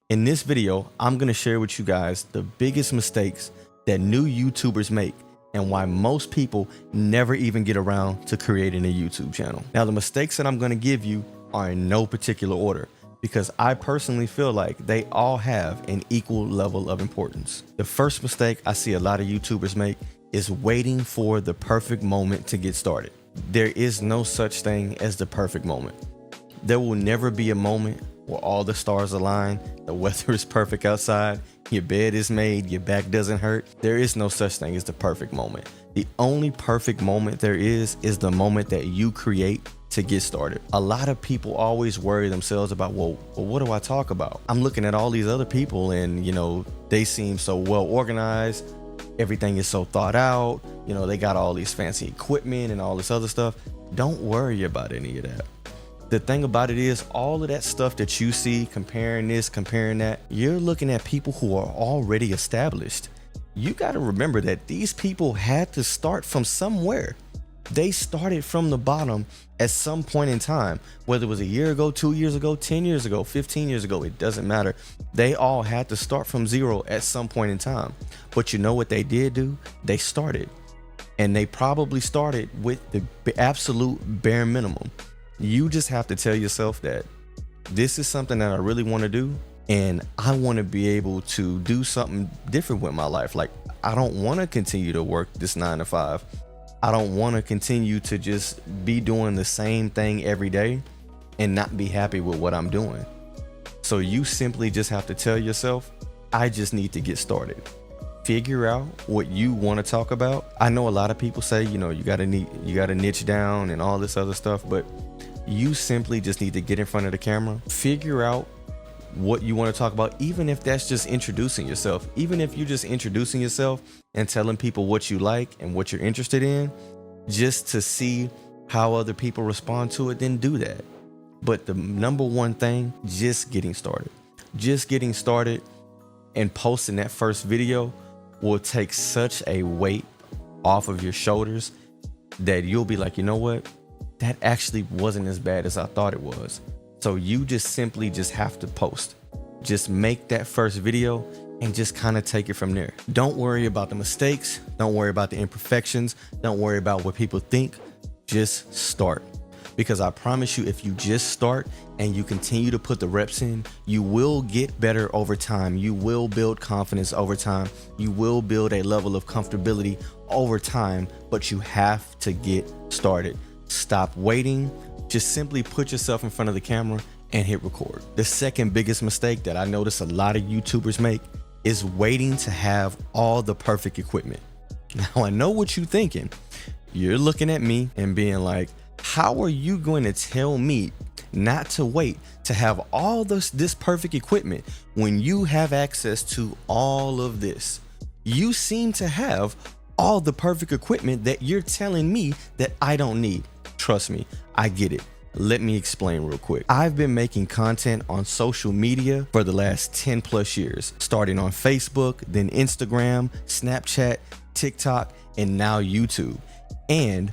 In this video, I'm going to share with you guys the biggest mistakes that new YouTubers make and why most people never even get around to creating a YouTube channel. Now, the mistakes that I'm going to give you are in no particular order because I personally feel like they all have an equal level of importance. The first mistake I see a lot of YouTubers make is waiting for the perfect moment to get started. There is no such thing as the perfect moment. There will never be a moment where all the stars align, the weather is perfect outside, your bed is made, your back doesn't hurt. There is no such thing as the perfect moment. The only perfect moment there is the moment that you create to get started. A lot of people always worry themselves about, well, what do I talk about? I'm looking at all these other people and, they seem so well organized. Everything is so thought out. They got all these fancy equipment and all this other stuff. Don't worry about any of that. The thing about it is all of that stuff that you see, comparing this, comparing that, you're looking at people who are already established. You got to remember that these people had to start from somewhere. They started from the bottom at some point in time, whether it was a year ago, 2 years ago, 10 years ago, 15 years ago, it doesn't matter. They all had to start from zero at some point in time. But you know what they did do? They started. And they probably started with the absolute bare minimum. You just have to tell yourself that this is something that I really want to do, and I want to be able to do something different with my life. Like, I don't want to continue to work this 9 to 5. I don't want to continue to just be doing the same thing every day and not be happy with what I'm doing. So you simply just have to tell yourself, I just need to get started. Figure out what you want to talk about. I know a lot of people say, you got to niche down and all this other stuff, but you simply just need to get in front of the camera, figure out what you want to talk about, even if that's just introducing yourself. Even if you're just introducing yourself and telling people what you like and what you're interested in, just to see how other people respond to it, then do that. But the number one thing, just getting started. Just getting started and posting that first video will take such a weight off of your shoulders that you'll be like, you know what? That actually wasn't as bad as I thought it was. So you just simply have to post. Just make that first video and just kind of take it from there. Don't worry about the mistakes. Don't worry about the imperfections. Don't worry about what people think. Just start. Because I promise you, if you just start and you continue to put the reps in, you will get better over time. You will build confidence over time. You will build a level of comfortability over time, but you have to get started. Stop waiting. Just simply put yourself in front of the camera and hit record. The second biggest mistake that I notice a lot of YouTubers make is waiting to have all the perfect equipment. Now, I know what you're thinking. You're looking at me and being like, how are you going to tell me not to wait to have all this perfect equipment when you have access to all of this? You seem to have all the perfect equipment that you're telling me that I don't need. Trust me, I get it. Let me explain real quick. I've been making content on social media for the last 10 plus years, starting on Facebook, then Instagram, Snapchat, TikTok, and now YouTube. And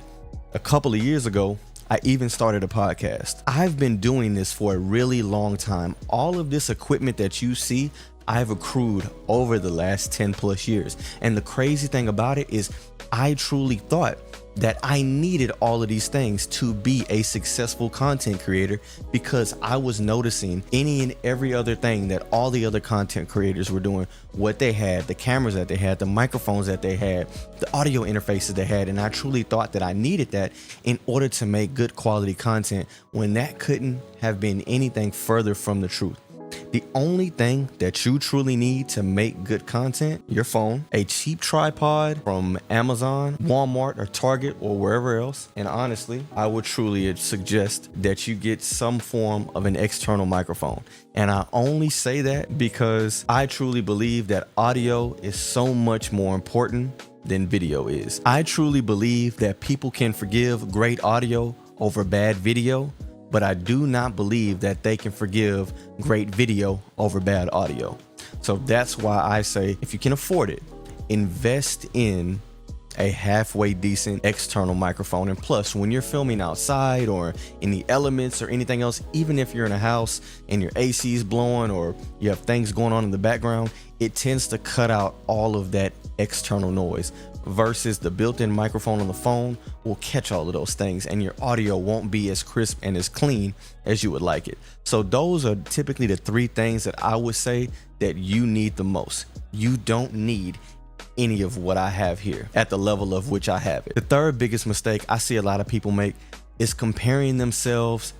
a couple of years ago, I even started a podcast. I've been doing this for a really long time. All of this equipment that you see, I've accrued over the last 10 plus years. And the crazy thing about it is I truly thought that I needed all of these things to be a successful content creator because I was noticing any and every other thing that all the other content creators were doing, what they had, the cameras that they had, the microphones that they had, the audio interfaces they had. And I truly thought that I needed that in order to make good quality content when that couldn't have been anything further from the truth. The only thing that you truly need to make good content, your phone, a cheap tripod from Amazon, Walmart, or Target, or wherever else. And honestly, I would truly suggest that you get some form of an external microphone. And I only say that because I truly believe that audio is so much more important than video is. I truly believe that people can forgive great audio over bad video, but I do not believe that they can forgive great video over bad audio. So that's why I say, if you can afford it, invest in a halfway decent external microphone. And plus, when you're filming outside or in the elements or anything else, even if you're in a house and your AC is blowing or you have things going on in the background, it tends to cut out all of that external noise, versus the built-in microphone on the phone will catch all of those things and your audio won't be as crisp and as clean as you would like it. So those are typically the 3 things that I would say that you need the most. You don't need any of what I have here at the level of which I have it. The third biggest mistake I see a lot of people make is comparing themselves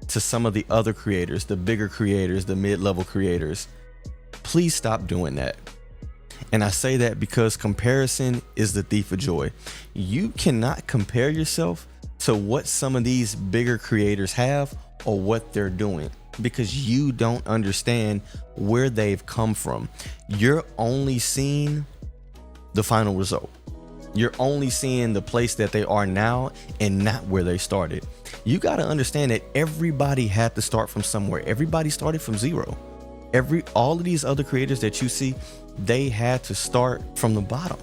to some of the other creators, the bigger creators, the mid-level creators. Please stop doing that. And I say that because comparison is the thief of joy. You cannot compare yourself to what some of these bigger creators have or what they're doing, because you don't understand where they've come from. You're only seeing the final result. You're only seeing the place that they are now and not where they started. You got to understand that everybody had to start from somewhere. Everybody started from zero. All of these other creators that you see, they had to start from the bottom.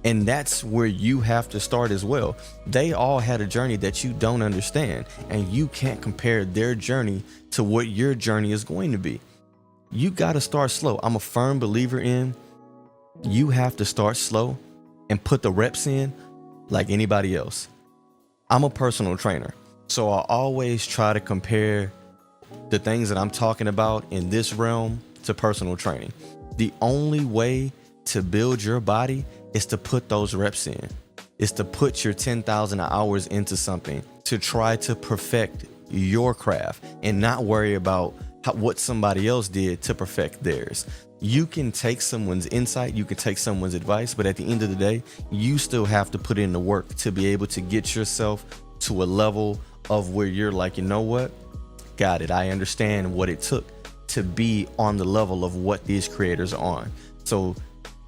And that's where you have to start as well. They all had a journey that you don't understand, and you can't compare their journey to what your journey is going to be. You got to start slow. I'm a firm believer in you have to start slow and put the reps in like anybody else. I'm a personal trainer, so I always try to compare the things that I'm talking about in this realm to personal training. The only way to build your body is to put those reps in, is to put your 10,000 hours into something, to try to perfect your craft and not worry about what somebody else did to perfect theirs. You can take someone's insight, you can take someone's advice, but at the end of the day, you still have to put in the work to be able to get yourself to a level of where you're like, you know what? Got it. I understand what it took to be on the level of what these creators are on. So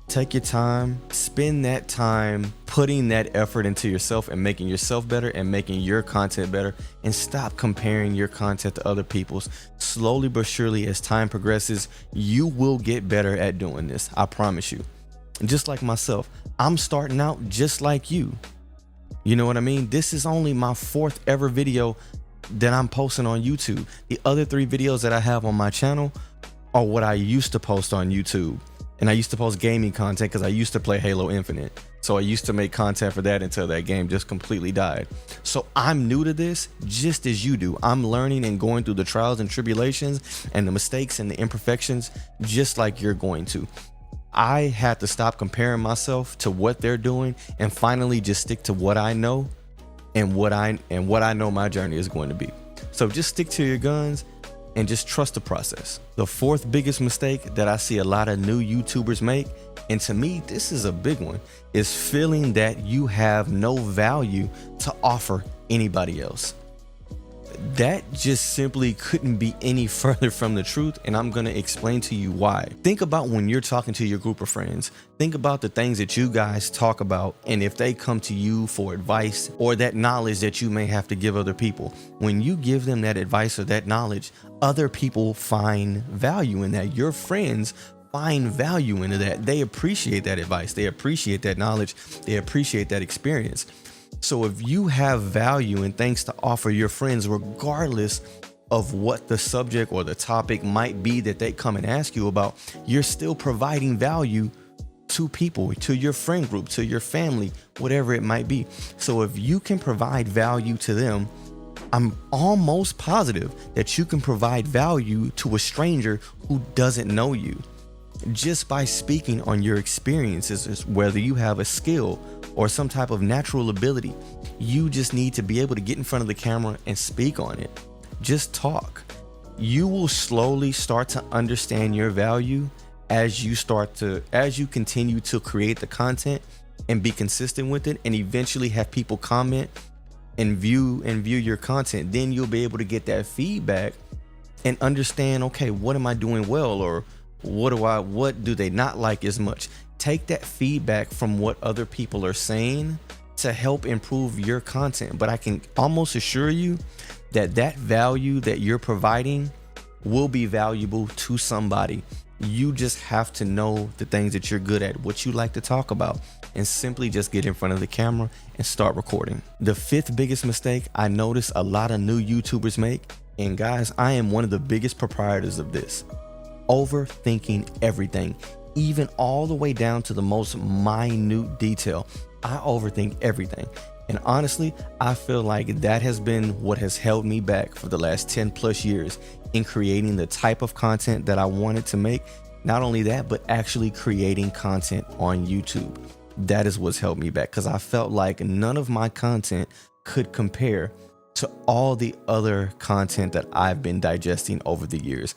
take your time, spend that time putting that effort into yourself and making yourself better and making your content better, and stop comparing your content to other people's. Slowly but surely, as time progresses, you will get better at doing this. I promise you. And just like myself, I'm starting out just like you. You know what I mean? This is only my 4th ever video that I'm posting on YouTube. The other 3 videos that I have on my channel are what I used to post on YouTube. And I used to post gaming content because I used to play Halo Infinite. So I used to make content for that until that game just completely died. So I'm new to this just as you do. I'm learning and going through the trials and tribulations and the mistakes and the imperfections just like you're going to. I had to stop comparing myself to what they're doing and finally just stick to what I know and what I know my journey is going to be. So just stick to your guns and just trust the process. The 4th biggest mistake that I see a lot of new YouTubers make, and to me this is a big one, is feeling that you have no value to offer anybody else. That just simply couldn't be any further from the truth, and I'm going to explain to you why. Think about when you're talking to your group of friends. Think about the things that you guys talk about, and if they come to you for advice or that knowledge that you may have to give other people. When you give them that advice or that knowledge, other people find value in that. Your friends find value into that. They appreciate that advice. They appreciate that knowledge. They appreciate that experience. So if you have value and things to offer your friends, regardless of what the subject or the topic might be that they come and ask you about, you're still providing value to people, to your friend group, to your family, whatever it might be. So if you can provide value to them, I'm almost positive that you can provide value to a stranger who doesn't know you. Just by speaking on your experiences, whether you have a skill or some type of natural ability, you just need to be able to get in front of the camera and speak on it. Just talk. You will slowly start to understand your value as you continue to create the content and be consistent with it, and eventually have people comment and view your content. Then you'll be able to get that feedback and understand, okay, what am I doing well, or what do they not like as much? Take that feedback from what other people are saying to help improve your content. But I can almost assure you that that value that you're providing will be valuable to somebody. You just have to know the things that you're good at, what you like to talk about, and simply just get in front of the camera and start recording. The fifth biggest mistake I notice a lot of new YouTubers make, and guys, I am one of the biggest proprietors of this: overthinking everything, even all the way down to the most minute detail. I overthink everything. And honestly, I feel like that has been what has held me back for the last 10 plus years in creating the type of content that I wanted to make. Not only that, but actually creating content on YouTube. That is what's held me back, because I felt like none of my content could compare to all the other content that I've been digesting over the years.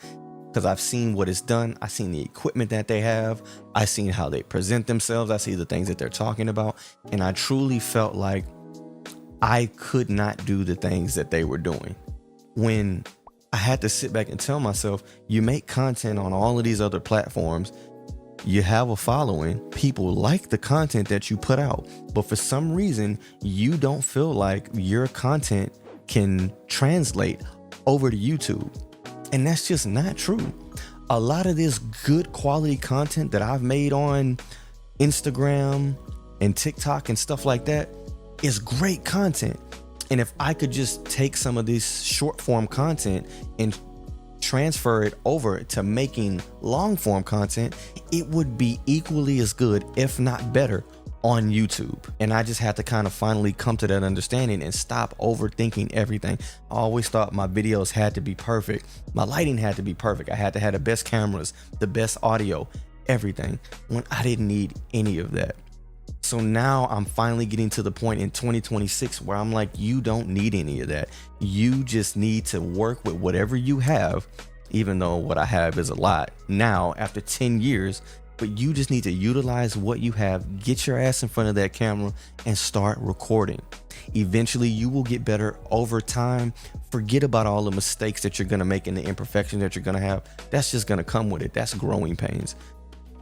Because I've seen what it's done. I've seen the equipment that they have. I've seen how they present themselves. I see the things that they're talking about. And I truly felt like I could not do the things that they were doing. When I had to sit back and tell myself, you make content on all of these other platforms, you have a following, people like the content that you put out, but for some reason, you don't feel like your content can translate over to YouTube. And that's just not true. A lot of this good quality content that I've made on Instagram and TikTok and stuff like that is great content. And if I could just take some of this short form content and transfer it over to making long form content, it would be equally as good, if not better, on YouTube. And I just had to kind of finally come to that understanding and stop overthinking everything. I always thought my videos had to be perfect. My lighting had to be perfect. I had to have the best cameras, the best audio, everything, when I didn't need any of that. So now I'm finally getting to the point in 2026 where I'm like, you don't need any of that. You just need to work with whatever you have, even though what I have is a lot now after 10 years, but you just need to utilize what you have, get your ass in front of that camera and start recording. Eventually you will get better over time. Forget about all the mistakes that you're going to make and the imperfections that you're going to have. That's just going to come with it. That's growing pains.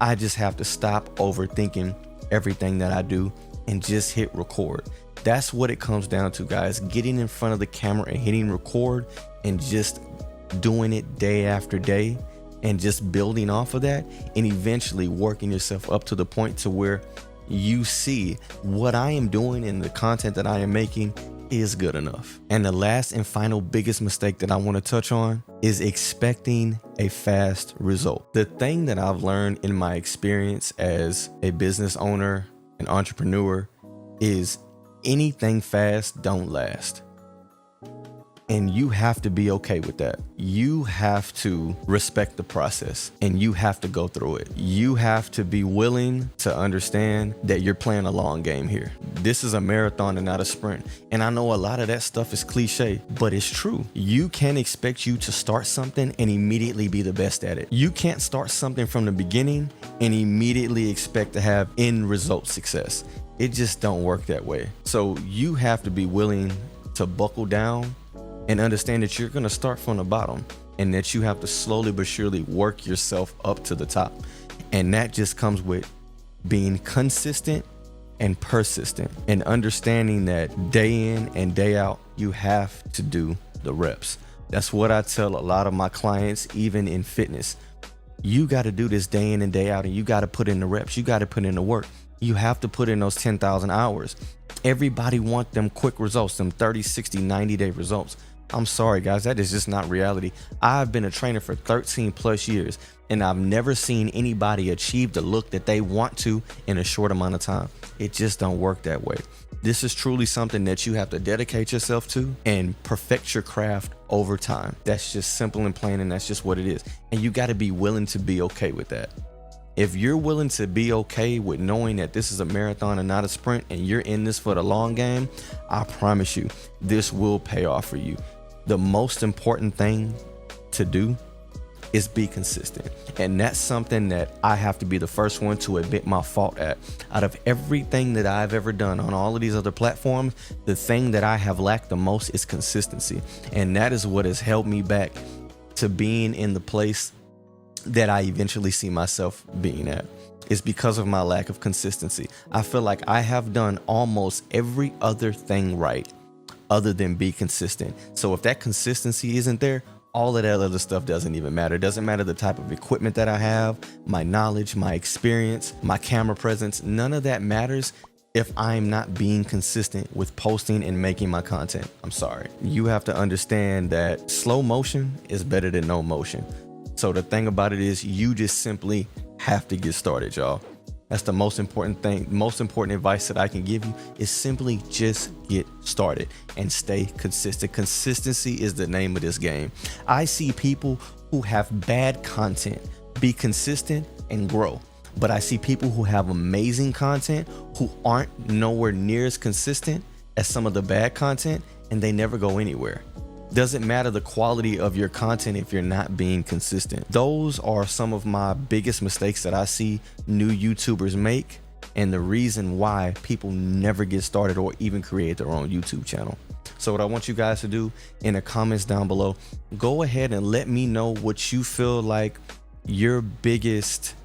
I just have to stop overthinking everything that I do and just hit record. That's what it comes down to, guys. Getting in front of the camera and hitting record and just doing it day after day and just building off of that, and eventually working yourself up to the point to where you see what I am doing and the content that I am making is good enough. And the last and final biggest mistake that I want to touch on is expecting a fast result. The thing that I've learned in my experience as a business owner, an entrepreneur, is anything fast don't last. And you have to be okay with that. You have to respect the process and you have to go through it. You have to be willing to understand that you're playing a long game here. This is a marathon and not a sprint. And I know a lot of that stuff is cliche, but it's true. You can't expect you to start something and immediately be the best at it. You can't start something from the beginning and immediately expect to have end result success. It just don't work that way. So you have to be willing to buckle down and understand that you're going to start from the bottom and that you have to slowly but surely work yourself up to the top. And that just comes with being consistent and persistent and understanding that day in and day out, you have to do the reps. That's what I tell a lot of my clients, even in fitness. You got to do this day in and day out, and you got to put in the reps. You got to put in the work. You have to put in those 10,000 hours. Everybody want them quick results, them 30, 60, 90-day results. I'm sorry, guys, that is just not reality. I've been a trainer for 13 plus years, and I've never seen anybody achieve the look that they want to in a short amount of time. It just don't work that way. This is truly something that you have to dedicate yourself to and perfect your craft over time. That's just simple and plain, and that's just what it is. And you got to be willing to be okay with that. If you're willing to be okay with knowing that this is a marathon and not a sprint, and you're in this for the long game, I promise you, this will pay off for you. The most important thing to do is be consistent. And that's something that I have to be the first one to admit my fault at. Out of everything that I've ever done on all of these other platforms, the thing that I have lacked the most is consistency. And that is what has held me back to being in the place that I eventually see myself being at. It's because of my lack of consistency. I feel like I have done almost every other thing right other than be consistent. So if that consistency isn't there, All of that other stuff doesn't even matter. It doesn't matter the type of equipment that I have, my knowledge, my experience, my camera presence. None of that matters if I'm not being consistent with posting and making my content. I'm sorry. You have to understand that slow motion is better than no motion. So the thing about it is you just simply have to get started, y'all. That's the most important thing. Most important advice that I can give you is simply just get started and stay consistent. Consistency is the name of this game. I see people who have bad content be consistent and grow. But I see people who have amazing content who aren't nowhere near as consistent as some of the bad content, and they never go anywhere. Doesn't matter the quality of your content if you're not being consistent. Those are some of my biggest mistakes that I see new YouTubers make, and the reason why people never get started or even create their own YouTube channel. So what I want you guys to do in the comments down below, go ahead and let me know what you feel like your biggest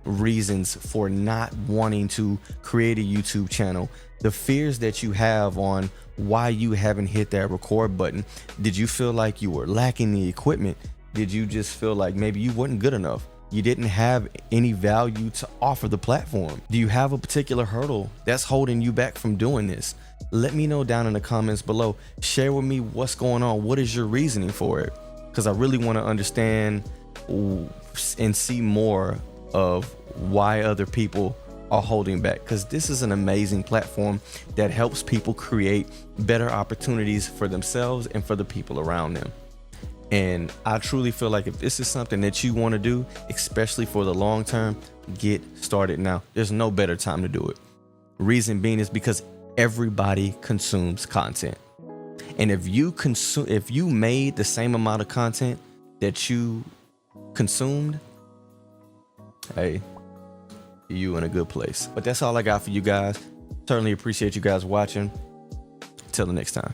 reasons for not wanting to create a YouTube channel, the fears that you have on why you haven't hit that record button. Did you feel like you were lacking the equipment? Did you just feel like maybe you weren't good enough? You didn't have any value to offer the platform? Do you have a particular hurdle that's holding you back from doing this? Let me know down in the comments below. Share with me what's going on. What is your reasoning for it? Because I really want to understand and see more of why other people are holding back, because this is an amazing platform that helps people create better opportunities for themselves and for the people around them. And I truly feel like if this is something that you want to do, especially for the long term, get started now. There's no better time to do it. Reason being is because everybody consumes content. And if you made the same amount of content that you consumed, hey, you in a good place. But that's all I got for you guys. Certainly appreciate you guys watching. Till the next time.